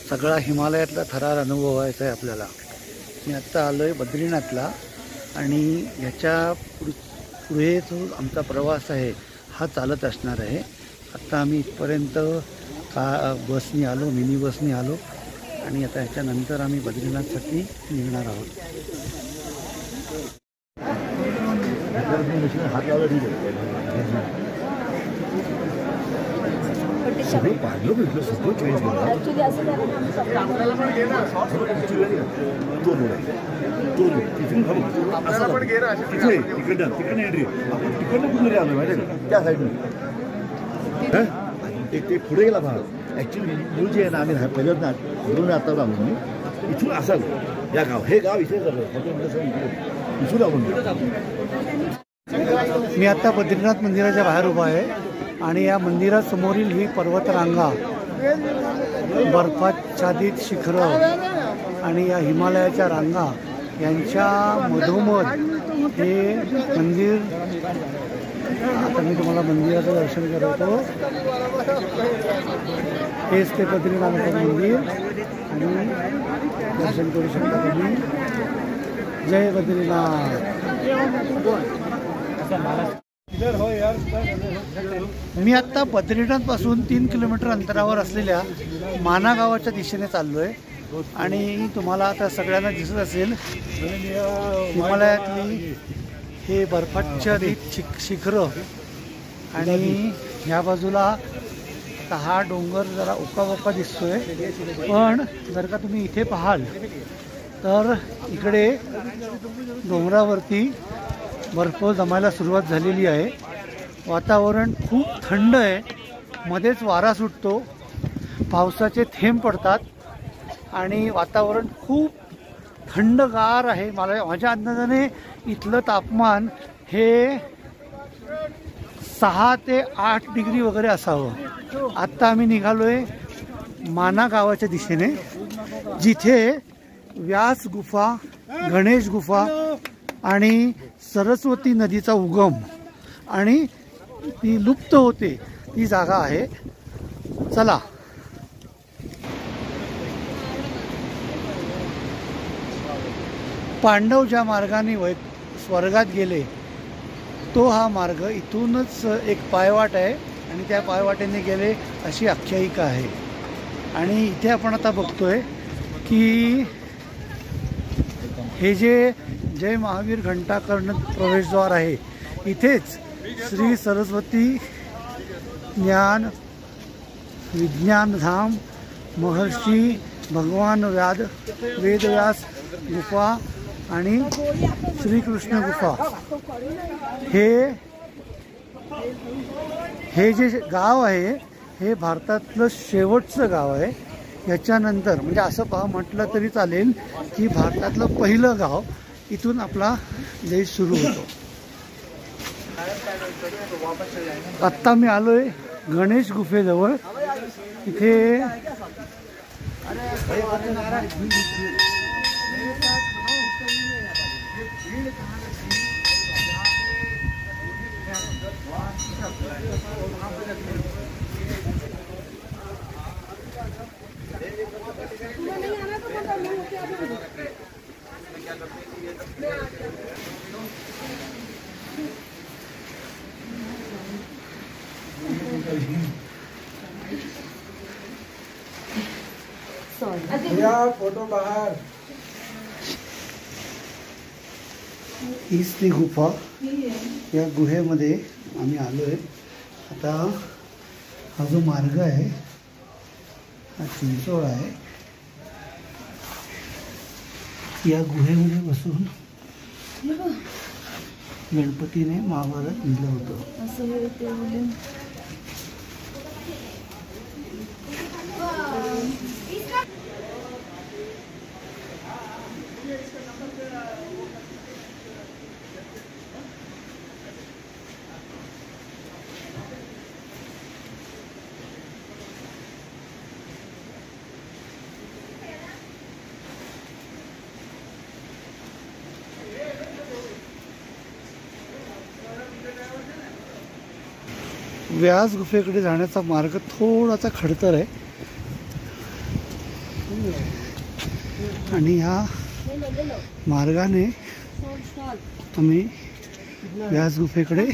सगळा हिमालयातला थरार अनुभवायचा आहे आपल्याला। मी आत्ता आलो आहे बद्रीनाथला आणि ह्याच्या पुढे जो आमचा प्रवास आहे हा चालत असणार आहे। आत्ता आम्ही इथपर्यंत बसनी आलो, मिनी बसनी आलो आणि आता ह्याच्यानंतर आम्ही बद्रीनाथसाठी निघणार आहोत। ते पुढे गेला भाग ॲक्च्युली मूळ जे आहे ना, आम्ही पहिल्यांदा घरून आता आलो मी इथून असाल या गाव हे गाव इथे झालं इथून आलो मी आता बद्रीनाथ मंदिराच्या बाहेर उभा आहे आणि या मंदिरासमोरील ही पर्वतरांगा, बर्फाच्छादित शिखरं आणि या हिमालयाच्या रांगा यांच्या मधोमध हे मंदिर। आता मी तुम्हाला मंदिराचं दर्शन करवतो। हेच ते बद्रीनाथाचं मंदिर आणि दर्शन करू शकता तुम्ही। जय बद्रीनाथ। मी आत्ता बद्रीनाथपासून 3 किलोमीटर अंतरावर असलेल्या माना गावाच्या दिशेने चाललो आहे आणि तुम्हाला आता सगळ्यांना दिसत असेल हिमालयातली हे बर्फाच्छादित शिखरं आणि ह्या बाजूला आता हा डोंगर जरा ओका दिसतोय, पण जर का तुम्ही इथे पाहाल तर इकडे डोंगरावरती बर्फ जमायला सुरुवात झालेली आहे। वातावरण खूप थंड आहे, मध्येच वारा सुटतो, पावसाचे थेंब पडतात आणि वातावरण खूप थंडगार आहे। माझ्या अंदाजाने इथलं तापमान हे 6 ते 8 डिग्री वगैरे असावं। आत्ता आम्ही निघालोय माना गावाच्या दिशेने, जिथे व्यास गुफा, गणेश गुफा आणि सरस्वती नदीचा उगम आणि ती लुप्त होते ती जागा आहे। चला पांडव ज्या मार्गाने स्वर्गात गेले तो हा मार्ग, इथूनच एक पायवाट आहे आणि त्या पायवाटेने गेले अशी आख्यायिका आहे। आणि इथे आपण आता बघतोय की हे जे जय महावीर घंटाकर्ण प्रवेशद्वार आहे, इथेच श्री सरस्वती ज्ञान विज्ञानधाम महर्षी भगवान वेदव्यास गुफा आणि श्रीकृष्ण गुफा हे जे गाव आहे हे भारतातलं शेवटचं गाव आहे। याच्यानंतर म्हणजे असं म्हटलं तरी चालेल की भारतातलं पहिलं गाव, इथून आपला देश सुरू होतो। आत्ता मी आलोय गणेश गुफेजवळ। इथे फोटो बाहर हीच ती गुफा। या गुहेमध्ये आम्ही आलोय। आता हा जो मार्ग आहे हा चिंचोळ आहे। या गुहेमध्ये बसून गणपतीने महाभारत लिहिलं होतं। व्यास गुफेकडे जाण्याचा मार्ग थोडासा खडतर आहे आणि ह्या मार्गाने आम्ही व्यास गुफेकडे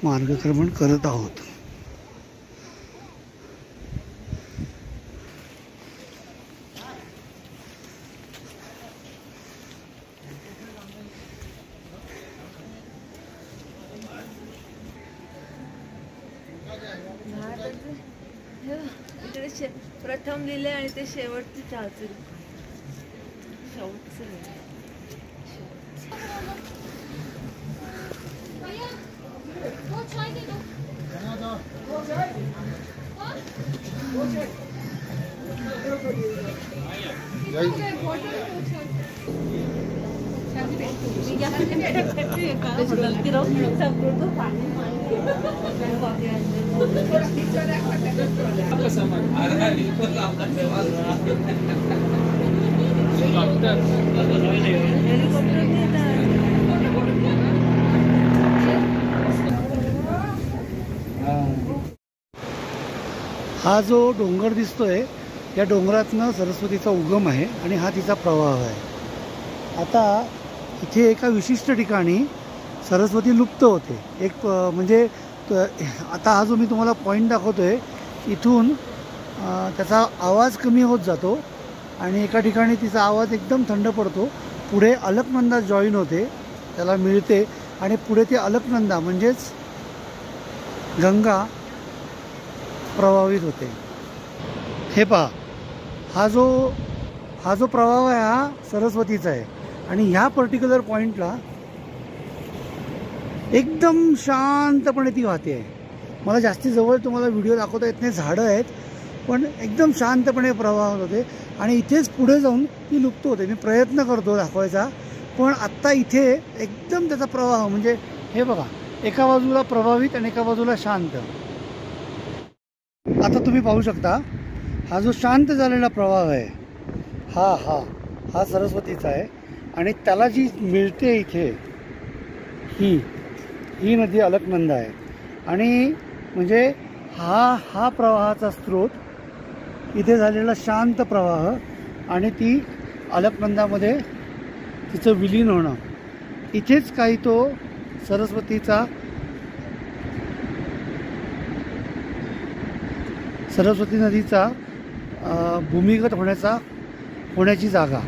मार्गक्रमण करत आहोत. इकडे प्रथम लिहिले आणि ते शेवटचे चहाचे हा जो डोंगर दिसतोय या डोंगरातनं सरस्वतीचा उगम आहे आणि हा तिचा प्रवाह आहे. आता इथे एका विशिष्ट ठिकाणी सरस्वती लुप्त होते. एक म्हणजे आता हा जो मी तुम्हाला पॉईंट दाखवतोय इथून त्याचा आवाज कमी होत जातो आणि एका ठिकाणी तिचा आवाज एकदम थंड पडतो. पुढे अलकनंदा जॉईन होते, त्याला मिळते आणि पुढे ते अलकनंदा म्हणजेच गंगा प्रवाहित होते. हे पहा, हा जो प्रवाह आहे हा सरस्वतीचा आहे आणि ह्या पर्टिक्युलर पॉईंटला एकदम शांतपणे ती वाहते आहे. मला जास्ती जवळ तुम्हाला व्हिडिओ दाखवता येत नाही, झाडं आहेत, पण एकदम शांतपणे प्रवाह होते आणि इथेच पुढे जाऊन ती लुप्त होते. मी प्रयत्न करतो दाखवायचा, पण आत्ता इथे एकदम त्याचा प्रवाह म्हणजे हे बघा, एका बाजूला प्रभावित आणि एका बाजूला शांत. आता तुम्ही पाहू शकता हा जो शांत झालेला प्रवाह आहे हा सरस्वतीचा आहे आणि त्याला जी मिळते इथे ही नदी अलकनंदा आहे आणि म्हणजे हा प्रवाहाचा स्रोत इथे झालेला शांत प्रवाह आणि ती अलकनंदामध्ये तिचं विलीन होणं, इथेच काही तो सरस्वती नदीचा भूमिगत होण्याची जागा.